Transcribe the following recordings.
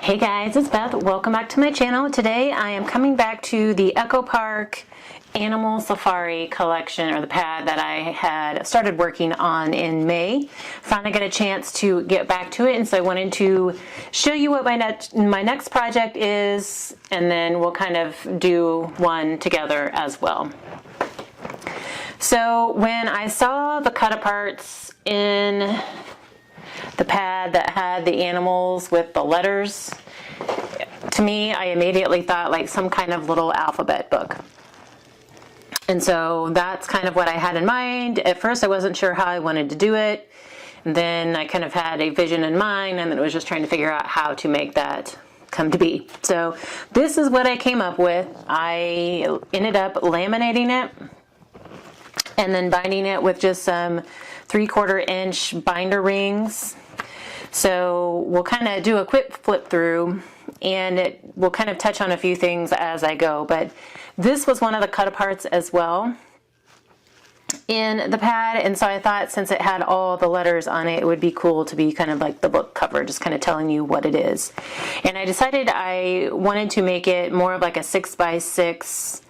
Hey guys, it's Beth. Welcome back to my channel. Today I am coming back to the Echo Park Animal Safari collection, or the pad that I had started working on in May. Finally got a chance to get back to it, and so I wanted to show you what my next project is, and then we'll kind of do one together as well. So when I saw the Cutaparts in the pad that had the animals with the letters, to me, I immediately thought like some kind of little alphabet book. And so that's kind of what I had in mind. At first I wasn't sure how I wanted to do it. And then I kind of had a vision in mind, and then it was just trying to figure out how to make that come to be. So this is what I came up with. I ended up laminating it and then binding it with just some 3/4 inch binder rings. So we'll kind of do a quick flip through, and we'll kind of touch on a few things as I go. But this was one of the Cutaparts as well in the pad, and so I thought since it had all the letters on it, it would be cool to be kind of like the book cover, just kind of telling you what it is. And I decided I wanted to make it more of like a 6x6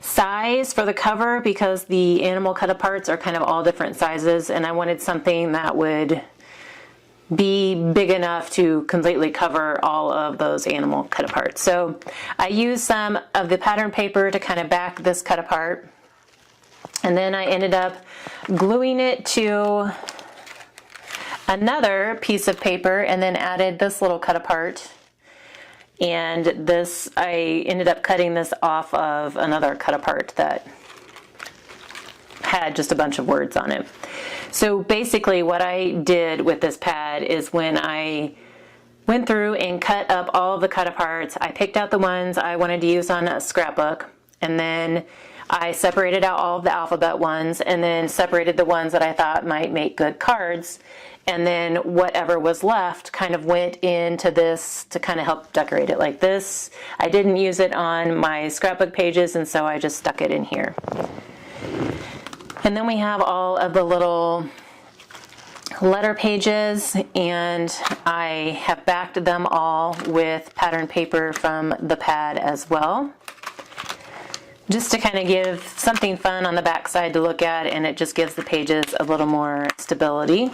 size for the cover, because the animal Cutaparts are kind of all different sizes, and I wanted something that would be big enough to completely cover all of those animal Cutaparts. So I used some of the pattern paper to kind of back this Cutapart, and then I ended up gluing it to another piece of paper, and then added this little Cutapart. And this, I ended up cutting this off of another Cutapart that had just a bunch of words on it. So basically what I did with this pad is, when I went through and cut up all of the Cutaparts, I picked out the ones I wanted to use on a scrapbook, and then I separated out all of the alphabet ones, and then separated the ones that I thought might make good cards, and then whatever was left kind of went into this to kind of help decorate it like this. I didn't use it on my scrapbook pages, and so I just stuck it in here. And then we have all of the little letter pages, and I have backed them all with pattern paper from the pad as well, just to kind of give something fun on the back side to look at, and it just gives the pages a little more stability.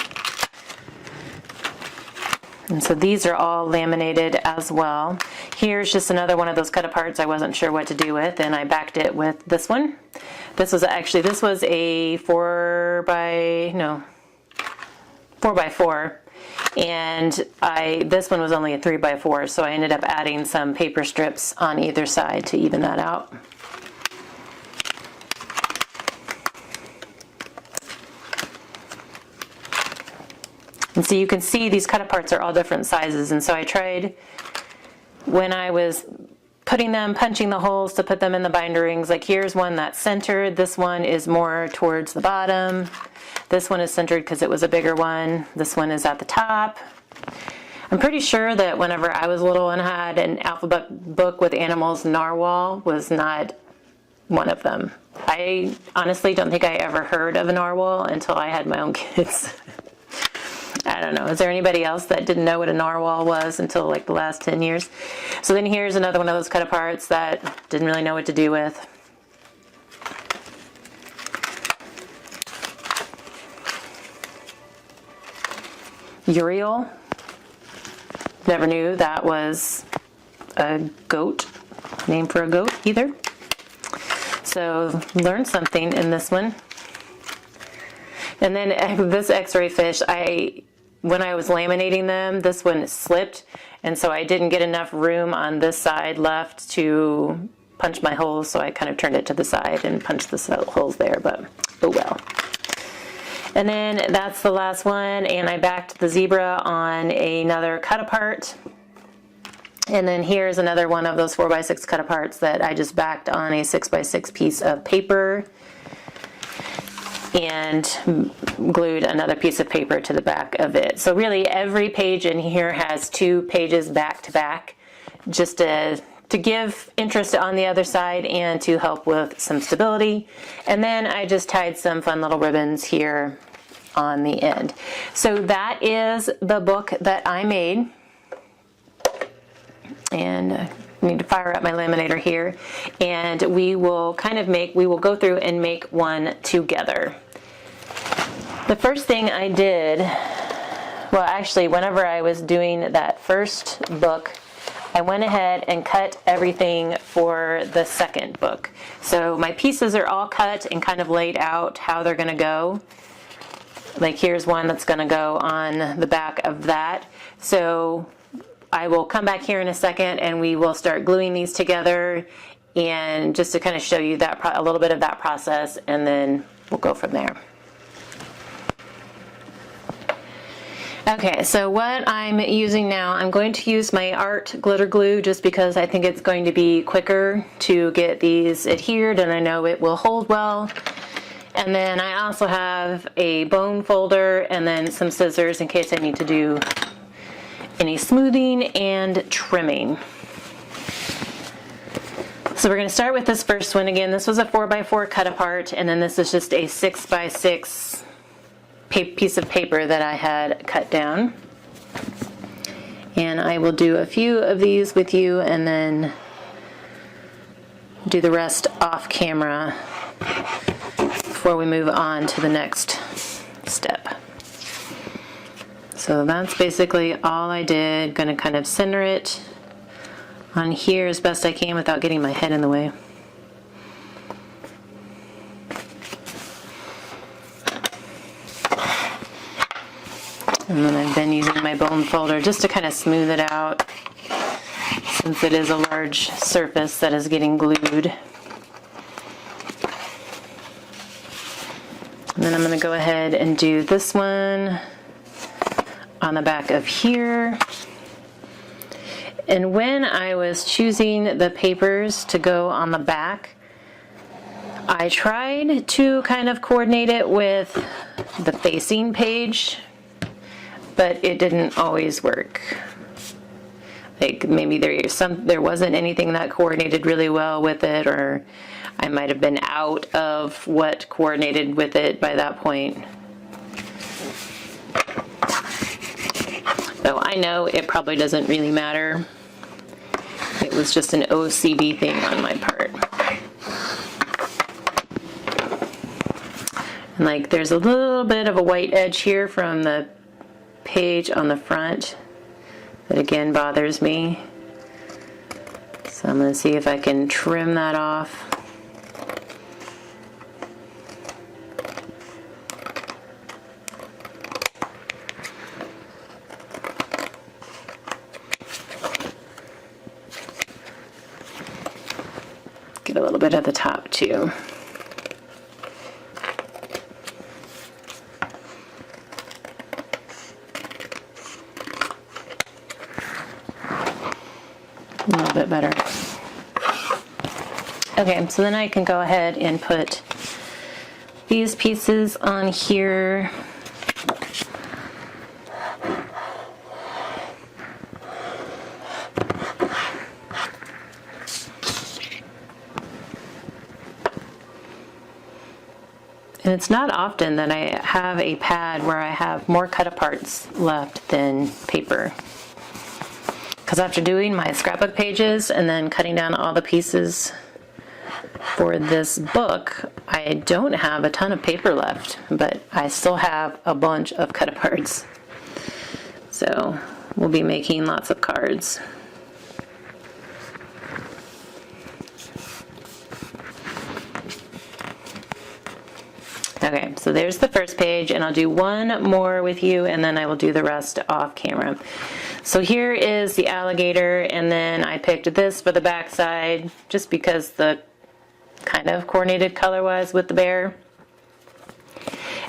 And so these are all laminated as well. Here's just another one of those Cutaparts I wasn't sure what to do with, and I backed it with this one. This was a 4x4, and this one was only a 3x4, so I ended up adding some paper strips on either side to even that out. And so you can see these Cutaparts are all different sizes, and so I tried, when I was punching the holes to put them in the binder rings, like here's one that's centered, this one is more towards the bottom, this one is centered because it was a bigger one, this one is at the top. I'm pretty sure that whenever I was little and had an alphabet book with animals, narwhal was not one of them. I honestly don't think I ever heard of a narwhal until I had my own kids. I don't know. Is there anybody else that didn't know what a narwhal was until like the last 10 years? So then here's another one of those Cutaparts that didn't really know what to do with. Uriel. Never knew that was a goat, name for a goat either. So learned something in this one. And then this X-ray fish, when I was laminating them, this one slipped, and so I didn't get enough room on this side left to punch my holes, so I kind of turned it to the side and punched the holes there, but oh well. And then that's the last one, and I backed the zebra on another Cutapart. And then here's another one of those 4x6 Cutaparts that I just backed on a 6x6 piece of paper, and glued another piece of paper to the back of it. So really every page in here has 2 pages back to back, just to give interest on the other side and to help with some stability. And then I just tied some fun little ribbons here on the end. So that is the book that I made. And I need to fire up my laminator here, and we will go through and make one together. The first thing I did, well actually whenever I was doing that first book, I went ahead and cut everything for the second book. So my pieces are all cut and kind of laid out how they're gonna go. Like here's one that's gonna go on the back of that. So I will come back here in a second and we will start gluing these together, and just to kind of show you that a little bit of that process, and then we'll go from there. Okay, so what I'm using now, I'm going to use my art glitter glue just because I think it's going to be quicker to get these adhered, and I know it will hold well. And then I also have a bone folder and then some scissors in case I need to do any smoothing and trimming. So we're going to start with this first one. Again, this was a 4x4 cut apart, and then this is just a 6x6 piece of paper that I had cut down. And I will do a few of these with you and then do the rest off camera before we move on to the next step. So that's basically all I did. Going to kind of center it on here as best I can without getting my head in the way. And then I've been using my bone folder just to kind of smooth it out, since it is a large surface that is getting glued. And then I'm going to go ahead and do this one on the back of here. And when I was choosing the papers to go on the back, I tried to kind of coordinate it with the facing page, but it didn't always work. Like maybe there wasn't anything that coordinated really well with it, or I might have been out of what coordinated with it by that point. So I know it probably doesn't really matter. It was just an OCD thing on my part. And like there's a little bit of a white edge here from the page on the front that again bothers me. So I'm going to see if I can trim that off. Get a little bit at the top too. A little bit better. Okay, so then I can go ahead and put these pieces on here. And it's not often that I have a pad where I have more cut-aparts left than paper. Because after doing my scrapbook pages and then cutting down all the pieces for this book, I don't have a ton of paper left, but I still have a bunch of cut-aparts. So we'll be making lots of cards. Okay, so there's the first page, and I'll do one more with you, and then I will do the rest off camera. So here is the alligator, and then I picked this for the back side, just because the kind of coordinated color-wise with the bear.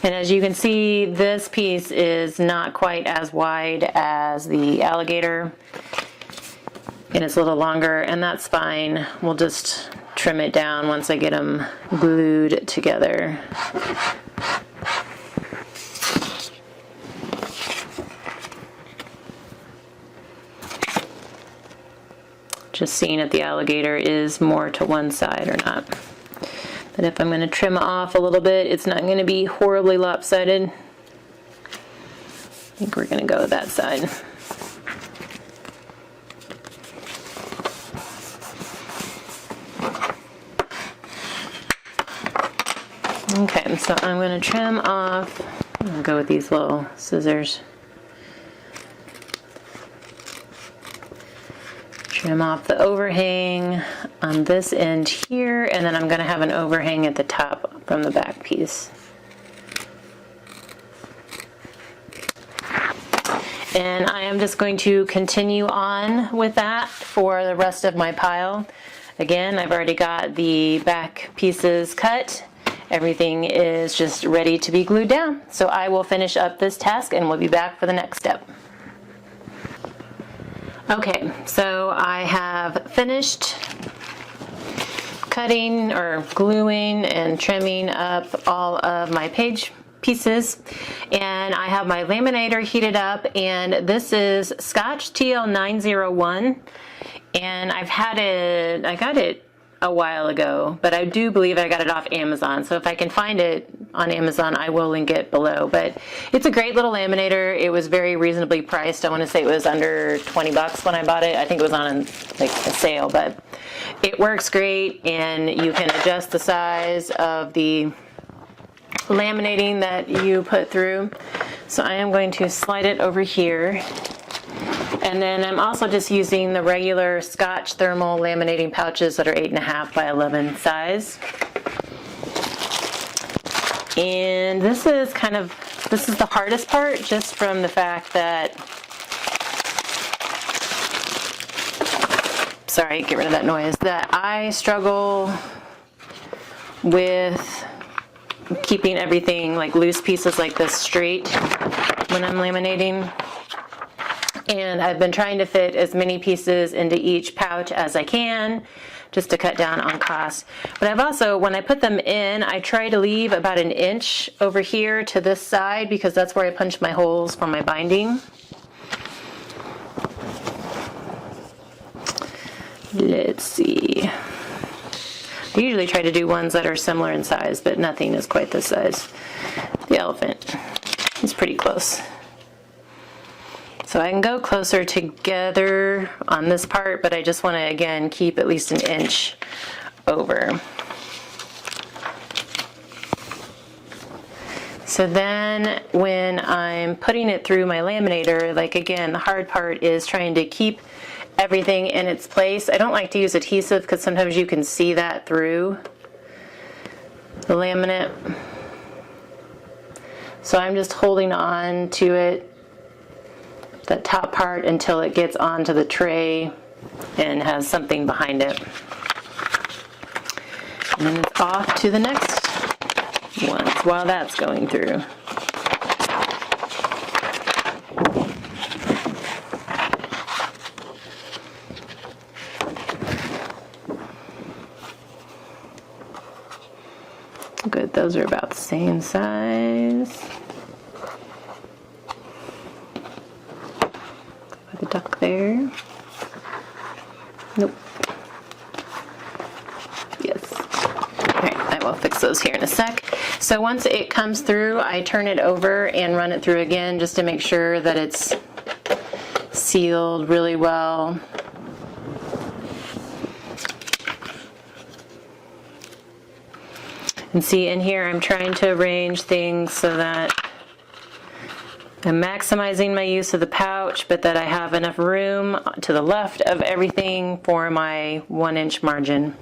And as you can see, this piece is not quite as wide as the alligator, and it's a little longer, and that's fine. We'll just trim it down once I get them glued together. Just seeing if the alligator is more to one side or not. But if I'm going to trim off a little bit, it's not going to be horribly lopsided. I think we're going to go with that side. Okay, so I'm going to trim off, I'll go with these little scissors. Trim off the overhang on this end here, and then I'm going to have an overhang at the top from the back piece. And I am just going to continue on with that for the rest of my pile. Again, I've already got the back pieces cut. Everything is just ready to be glued down. So I will finish up this task and we'll be back for the next step. Okay, so I have finished cutting or gluing and trimming up all of my page pieces, and I have my laminator heated up, and this is Scotch TL901, and I've had it, I got it a while ago, but I do believe I got it off Amazon, so if I can find it on Amazon I will link it below. But it's a great little laminator. It was very reasonably priced. I want to say it was under 20 bucks when I bought it. I think it was on like a sale, but it works great, and you can adjust the size of the laminating that you put through. So I am going to slide it over here. And then I'm also just using the regular Scotch thermal laminating pouches that are 8.5 by 11 size. And this is the hardest part, just from the fact that, sorry, get rid of that noise, that I struggle with keeping everything, like loose pieces like this, straight when I'm laminating. And I've been trying to fit as many pieces into each pouch as I can, just to cut down on cost. But I've also, when I put them in, I try to leave about an inch over here to this side, because that's where I punch my holes for my binding. Let's see. I usually try to do ones that are similar in size, but nothing is quite this size. The elephant is pretty close. So I can go closer together on this part, but I just want to, again, keep at least an inch over. So then when I'm putting it through my laminator, like again, the hard part is trying to keep everything in its place. I don't like to use adhesive because sometimes you can see that through the laminate. So I'm just holding on to it, that top part, until it gets onto the tray and has something behind it. And then it's off to the next one while that's going through. Good, those are about the same size. The duck there. Nope. Yes. Alright, I will fix those here in a sec. So once it comes through, I turn it over and run it through again, just to make sure that it's sealed really well. And see, in here I'm trying to arrange things so that I'm maximizing my use of the pouch, but that I have enough room to the left of everything for my 1-inch margin.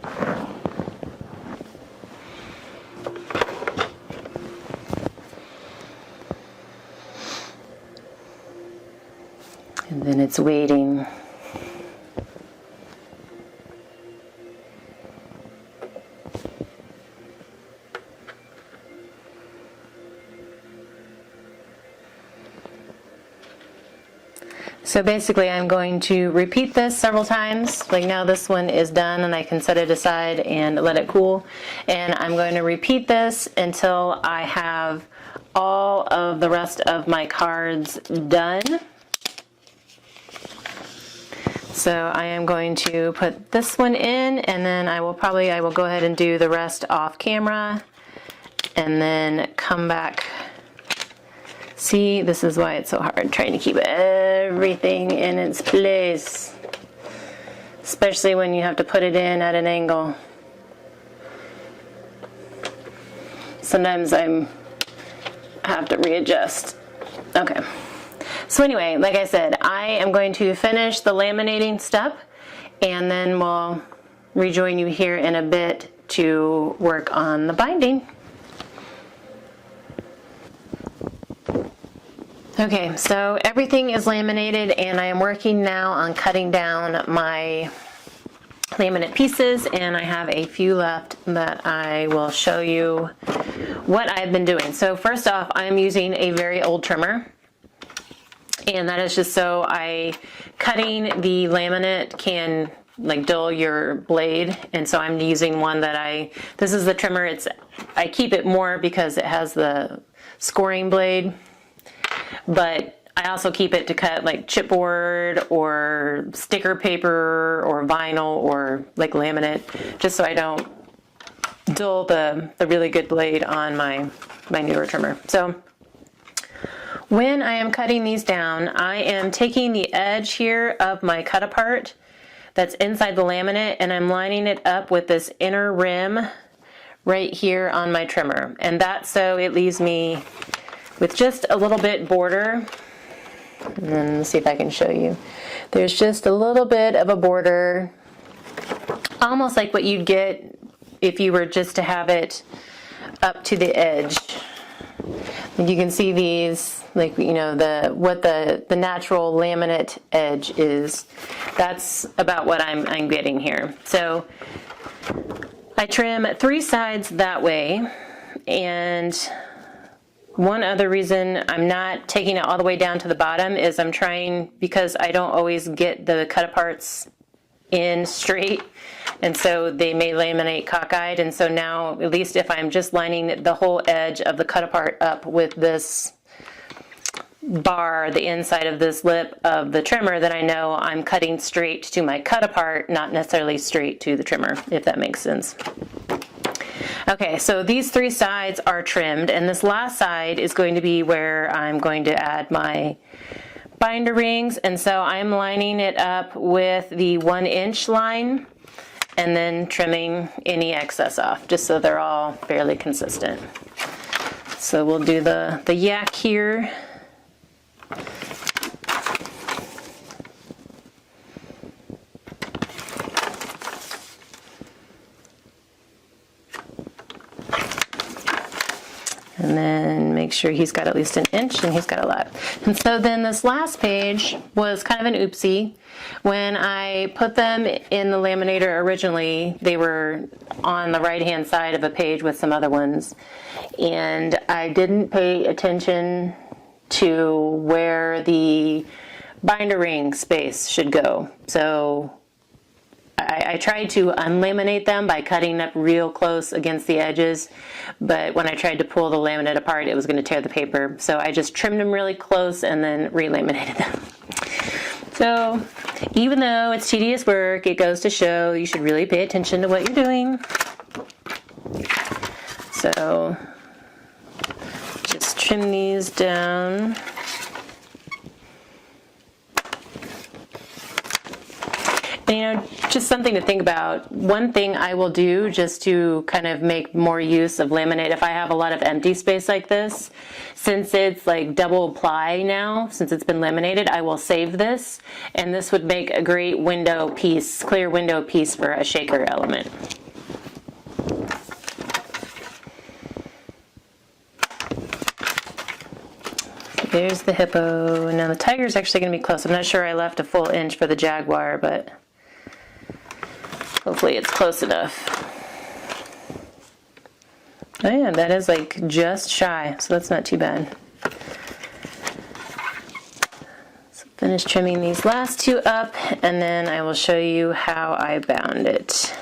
And then it's waiting. So basically I'm going to repeat this several times. Like now this one is done and I can set it aside and let it cool. And I'm going to repeat this until I have all of the rest of my cards done. So I am going to put this one in, and then I will go ahead and do the rest off camera and then come back. See, this is why it's so hard, trying to keep everything in its place, especially when you have to put it in at an angle. sometimes I have to readjust. Okay. So anyway, like I said, I am going to finish the laminating step, and then we'll rejoin you here in a bit to work on the binding. Okay, so everything is laminated, and I am working now on cutting down my laminate pieces, and I have a few left that I will show you what I've been doing. So first off, I'm using a very old trimmer, and that is just so cutting the laminate can like dull your blade, and so I'm using one that this is the trimmer. I keep it more because it has the scoring blade, but I also keep it to cut like chipboard or sticker paper or vinyl or like laminate, just so I don't dull the really good blade on my newer trimmer. So when I am cutting these down, I am taking the edge here of my cut apart that's inside the laminate, and I'm lining it up with this inner rim right here on my trimmer. And that's so it leaves me with just a little bit border. And then let's see if I can show you. There's just a little bit of a border, almost like what you'd get if you were just to have it up to the edge. And you can see these, like, you know, what the natural laminate edge is. That's about what I'm getting here. So I trim 3 sides that way, and one other reason I'm not taking it all the way down to the bottom is I'm trying, because I don't always get the cut-aparts in straight, and so they may laminate cockeyed, and so now, at least if I'm just lining the whole edge of the cut-apart up with this bar, the inside of this lip of the trimmer, then I know I'm cutting straight to my cut-apart, not necessarily straight to the trimmer, if that makes sense. Okay, so these 3 sides are trimmed, and this last side is going to be where I'm going to add my binder rings, and so I'm lining it up with the 1-inch line and then trimming any excess off, just so they're all fairly consistent. So we'll do the yak here. And then make sure he's got at least 1 inch, and he's got a lot. And so then this last page was kind of an oopsie. When I put them in the laminator originally, they were on the right-hand side of a page with some other ones. And I didn't pay attention to where the binder ring space should go. So I tried to unlaminate them by cutting up real close against the edges, but when I tried to pull the laminate apart, it was going to tear the paper. So I just trimmed them really close and then relaminated them. So even though it's tedious work, it goes to show you should really pay attention to what you're doing. So just trim these down. And, you know, just something to think about. One thing I will do just to kind of make more use of laminate, if I have a lot of empty space like this, since it's like double ply now, since it's been laminated, I will save this, and this would make a great window piece, clear window piece for a shaker element. So there's the hippo, and now the tiger is actually going to be close. I'm not sure I left a full inch for the jaguar, but hopefully it's close enough. Oh yeah, that is like just shy, so that's not too bad. So finish trimming these last 2 up, and then I will show you how I bound it.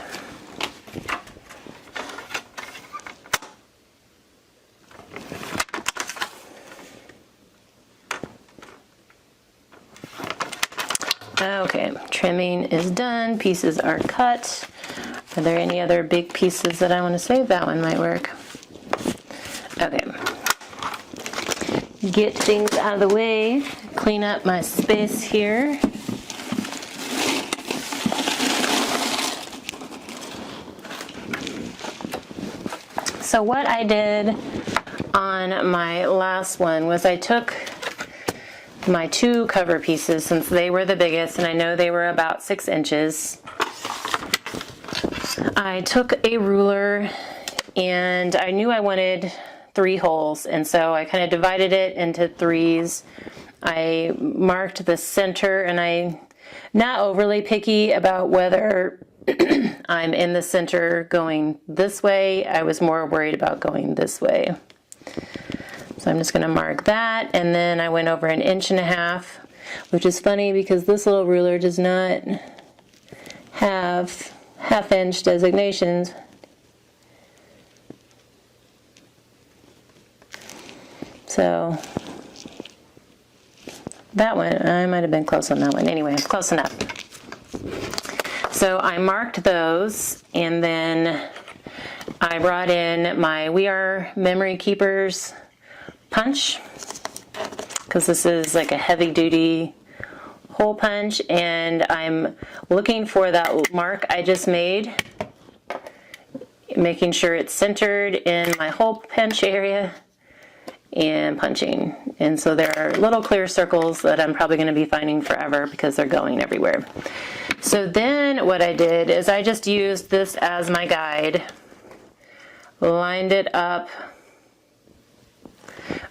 Okay, trimming is done, pieces are cut. Are there any other big pieces that I want to save? That one might work. Okay. Get things out of the way, clean up my space here. So what I did on my last one was I took my 2 cover pieces, since they were the biggest and I know they were about 6 inches. I took a ruler and I knew I wanted 3 holes, and so I kind of divided it into 3s. I marked the center, and I'm not overly picky about whether I'm in the center going this way. I was more worried about going this way. So I'm just going to mark that, and then I went over 1.5 inches, which is funny because this little ruler does not have half-inch designations. So that one, I might have been close on that one. Anyway, close enough. So I marked those, and then I brought in my We Are Memory Keepers punch, because this is like a heavy duty hole punch, and I'm looking for that mark I just made, making sure it's centered in my hole punch area, and punching. And so there are little clear circles that I'm probably going to be finding forever because they're going everywhere. So then what I did is I just used this as my guide, lined it up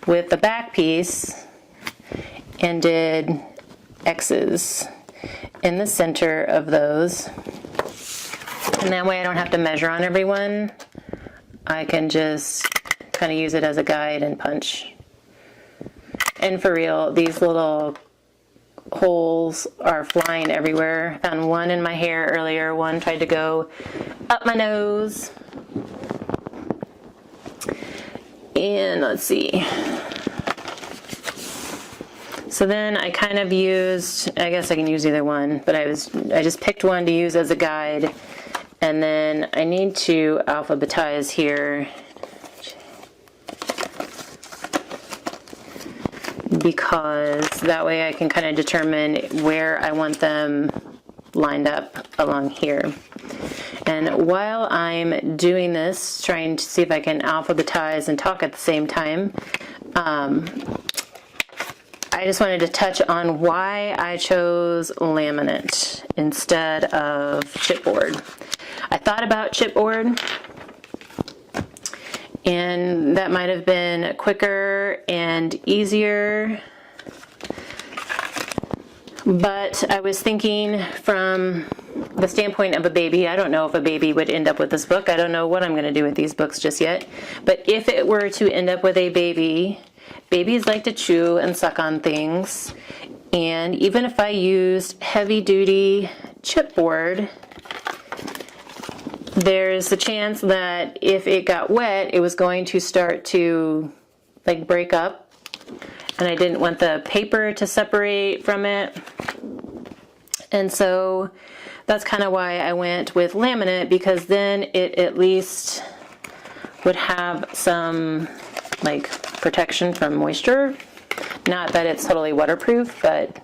with the back piece, and did X's in the center of those. And that way I don't have to measure on everyone. I can just kind of use it as a guide and punch. And for real, these little holes are flying everywhere. I found one in my hair earlier. One tried to go up my nose. And let's see. So then I kind of used, I guess I can use either one, but I just picked one to use as a guide. And then I need to alphabetize here, because that way I can kind of determine where I want them lined up along here. And while I'm doing this, trying to see if I can alphabetize and talk at the same time, I just wanted to touch on why I chose laminate instead of chipboard. I thought about chipboard, and that might have been quicker and easier, but I was thinking from the standpoint of a baby. I don't know if a baby would end up with this book. I don't know what I'm going to do with these books just yet, but if it were to end up with a baby, babies like to chew and suck on things, and even if I used heavy-duty chipboard, there's a chance that if it got wet, it was going to start to like break up, and I didn't want the paper to separate from it. And so that's kind of why I went with laminate, because then it at least would have some like protection from moisture. Not that it's totally waterproof, but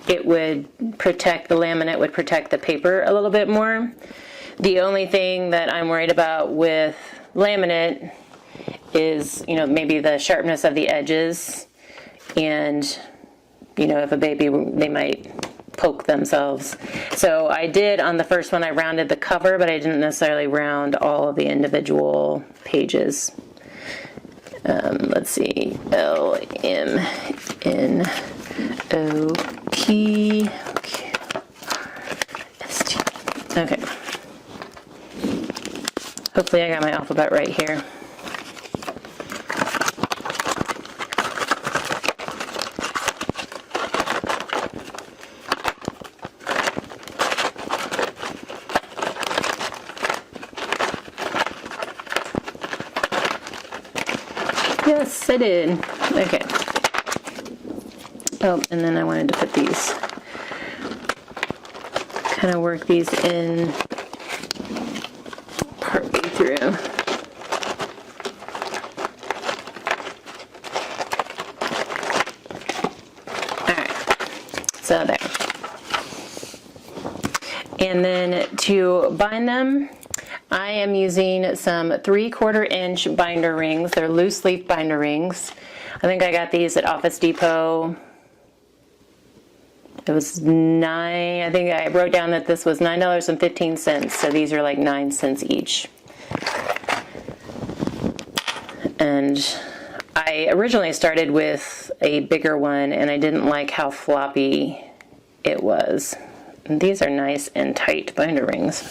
it would protect, the laminate would protect the paper a little bit more. The only thing that I'm worried about with laminate is, you know, maybe the sharpness of the edges, and, you know, if a baby, they might poke themselves. So I did, on the first one, I rounded the cover, but I didn't necessarily round all of the individual pages. Let's see, LMNOPQRST. Okay. Hopefully I got my alphabet right here. Yes, I did. Okay. Oh, and then I wanted to put these, kind of work these in partway through. Alright, so there. And then to bind them, I am using some 3/4 inch binder rings. They're loose leaf binder rings. I think I got these at Office Depot. It was I think I wrote down that this was $9.15, so these are like 9 cents each. And I originally started with a bigger one and I didn't like how floppy it was. And these are nice and tight binder rings.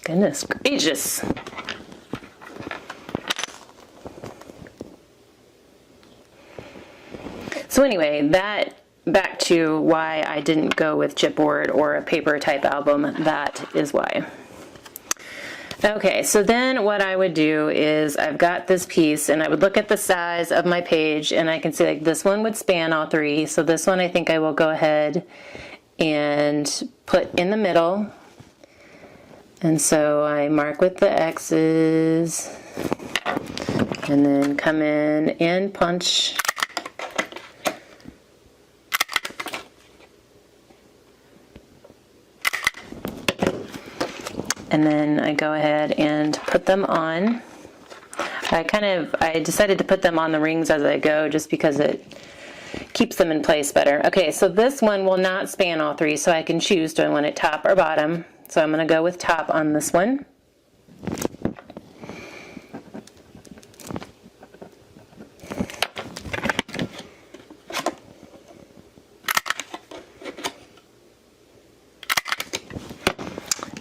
Goodness gracious. So anyway, back to why I didn't go with chipboard or a paper type album. That is why. Okay, so then what I would do is I've got this piece and I would look at the size of my page and I can see like this one would span all three. So this one I think I will go ahead and put in the middle. And so I mark with the X's and then come in and punch. And then I go ahead and put them on. I decided to put them on the rings as I go just because it keeps them in place better. Okay, so this one will not span all three, so I can choose, do I want it top or bottom? So I'm going to go with top on this one.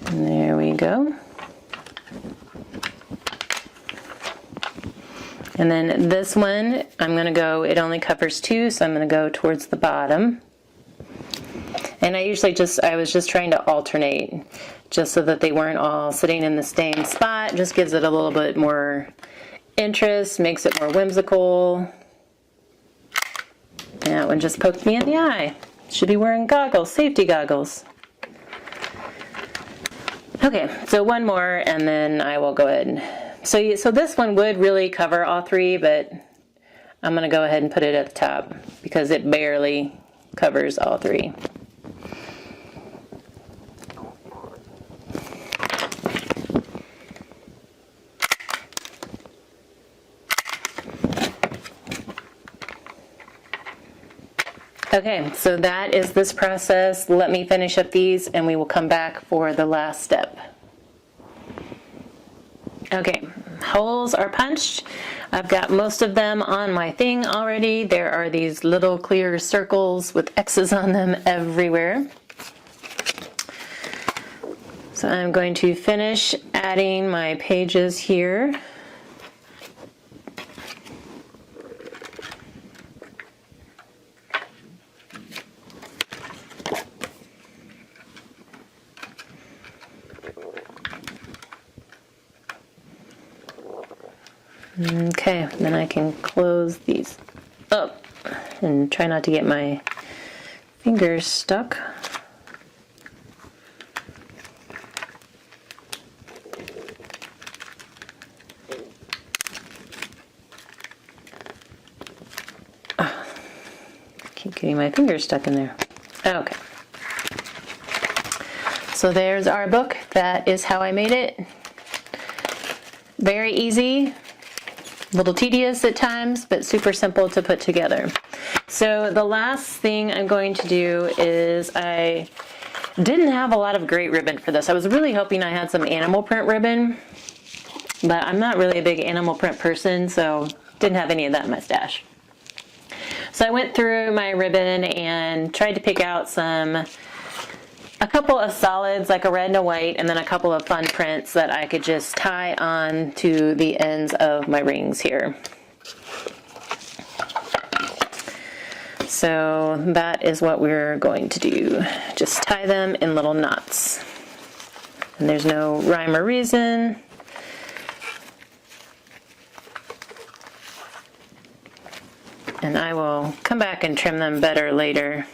And there we go. And then this one, I'm going to go, it only covers 2, so I'm going to go towards the bottom. And I was just trying to alternate, just so that they weren't all sitting in the same spot. Just gives it a little bit more interest, makes it more whimsical. That one just poked me in the eye. Should be wearing goggles, safety goggles. Okay, so one more and then I will go ahead and, so this one would really cover all three, but I'm going to go ahead and put it at the top because it barely covers all three. Okay, so that is this process. Let me finish up these and we will come back for the last step. Okay, holes are punched. I've got most of them on my thing already. There are these little clear circles with X's on them everywhere. So I'm going to finish adding my pages here. Okay, then I can close these up and try not to get my fingers stuck. Keep getting my fingers stuck in there. Okay. So there's our book. That is how I made it. Very easy. A little tedious at times, but super simple to put together. So the last thing I'm going to do is I didn't have a lot of great ribbon for this. I was really hoping I had some animal print ribbon, but I'm not really a big animal print person, so didn't have any of that in my stash. So I went through my ribbon and tried to pick out a couple of solids, like a red and a white, and then a couple of fun prints that I could just tie on to the ends of my rings here. So that is what we're going to do. Just tie them in little knots. And there's no rhyme or reason. And I will come back and trim them better later.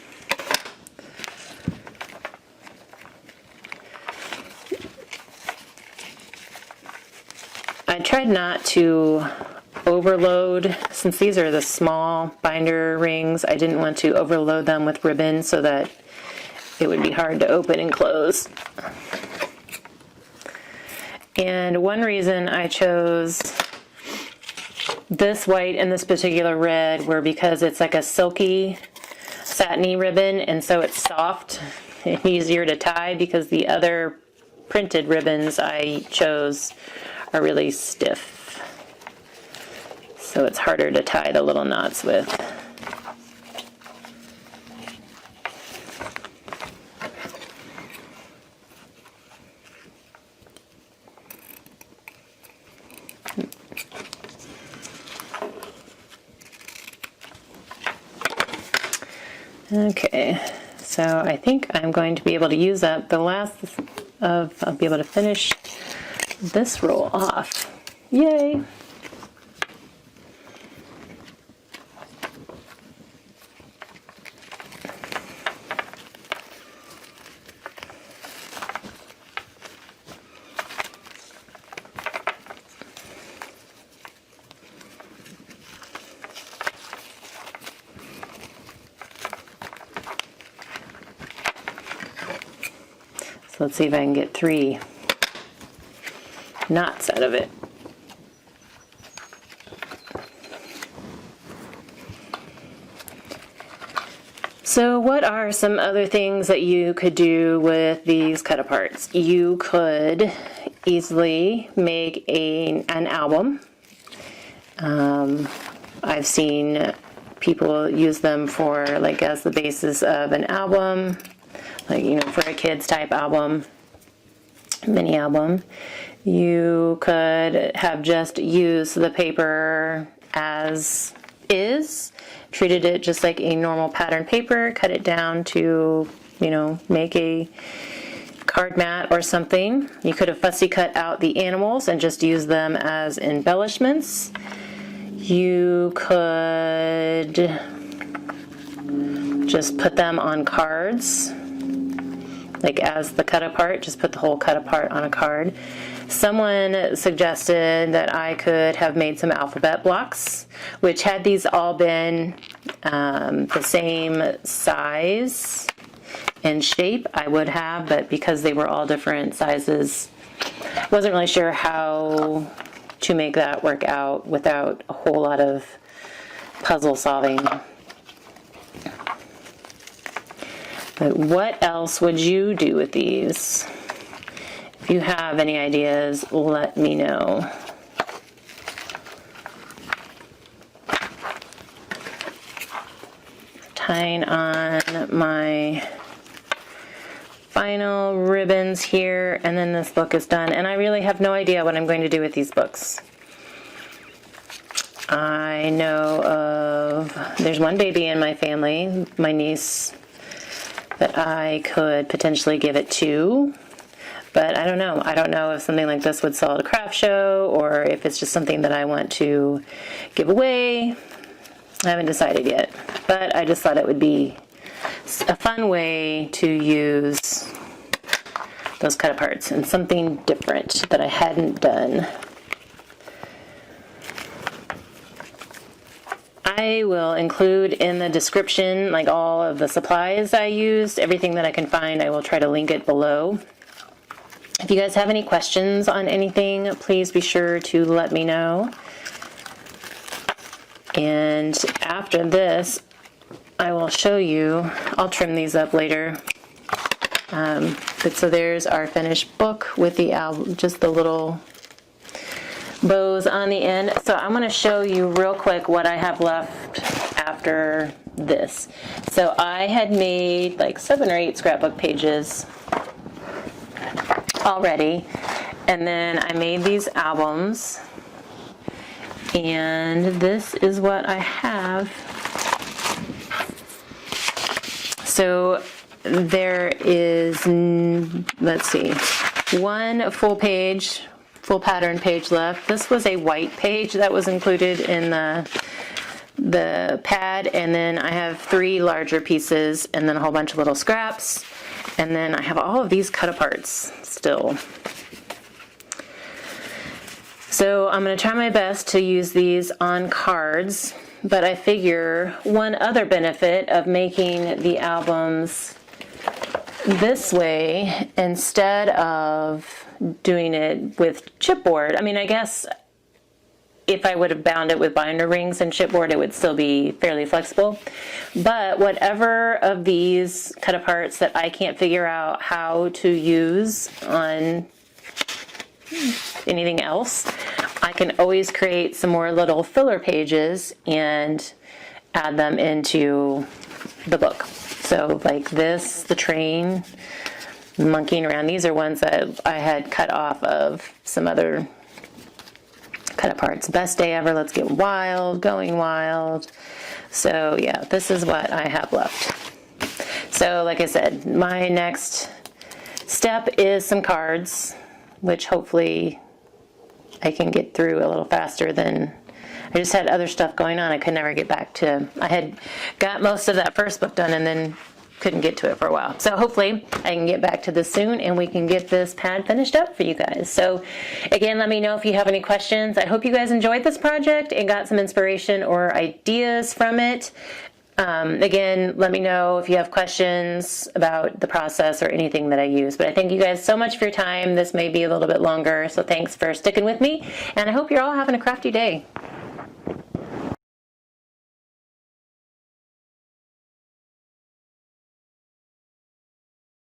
I tried not to overload since these are the small binder rings, I didn't want to overload them with ribbon so that it would be hard to open and close. And one reason I chose this white and this particular red were because it's like a silky, satiny ribbon, and so it's soft and easier to tie, because the other printed ribbons I chose are really stiff. So it's harder to tie the little knots with. Okay, so I think I'm going to be able to use up the last of, I'll be able to finish this roll off. Yay! Let's see if I can get 3 knots out of it. So what are some other things that you could do with these cut-aparts? You could easily make an album. I've seen people use them for, like, as the basis of an album. Like, you know, for a kids type album, mini album. You could have just used the paper as is, treated it just like a normal pattern paper, cut it down to, you know, make a card mat or something. You could have fussy cut out the animals and just use them as embellishments. You could just put them on cards, like as the cut apart, just put the whole cut apart on a card. Someone suggested that I could have made some alphabet blocks, which had these all been the same size and shape, I would have, but because they were all different sizes, wasn't really sure how to make that work out without a whole lot of puzzle solving. But what else would you do with these? If you have any ideas, let me know. Tying on my final ribbons here, and then this book is done. And I really have no idea what I'm going to do with these books. I know of, there's one baby in my family, my niece, that I could potentially give it to, but I don't know. I don't know if something like this would sell at a craft show, or if it's just something that I want to give away. I haven't decided yet, but I just thought it would be a fun way to use those cut aparts and something different that I hadn't done. I will include in the description, like, all of the supplies I used, everything that I can find. I will try to link it below. If you guys have any questions on anything, please be sure to let me know. And after this, I will show you, I'll trim these up later. But so there's our finished book with the album, just the little bows on the end. So I'm going to show you real quick what I have left after this. So I had made like 7 or 8 scrapbook pages already, and then I made these albums, and this is what I have. So there is, let's see, 1 full page, full pattern page left. This was a white page that was included in the pad, and then I have 3 larger pieces, and then a whole bunch of little scraps, and then I have all of these cut aparts still. So I'm going to try my best to use these on cards, but I figure one other benefit of making the albums this way instead of doing it with chipboard, I mean, I guess if I would have bound it with binder rings and chipboard, it would still be fairly flexible. But whatever of these cut-aparts that I can't figure out how to use on anything else, I can always create some more little filler pages and add them into the book. So like this, the train, monkeying around, these are ones that I had cut off of some other cut-aparts. Best day ever, let's get wild, going wild. So yeah, this is what I have left. So like I said, my next step is some cards, which hopefully I can get through a little faster than, I just had other stuff going on. I could never get back to, I had got most of that first book done and then couldn't get to it for a while. So hopefully I can get back to this soon and we can get this pad finished up for you guys. So again, let me know if you have any questions. I hope you guys enjoyed this project and got some inspiration or ideas from it. Again, let me know if you have questions about the process or anything that I use. But I thank you guys so much for your time. This may be a little bit longer, so thanks for sticking with me. And I hope you're all having a crafty day.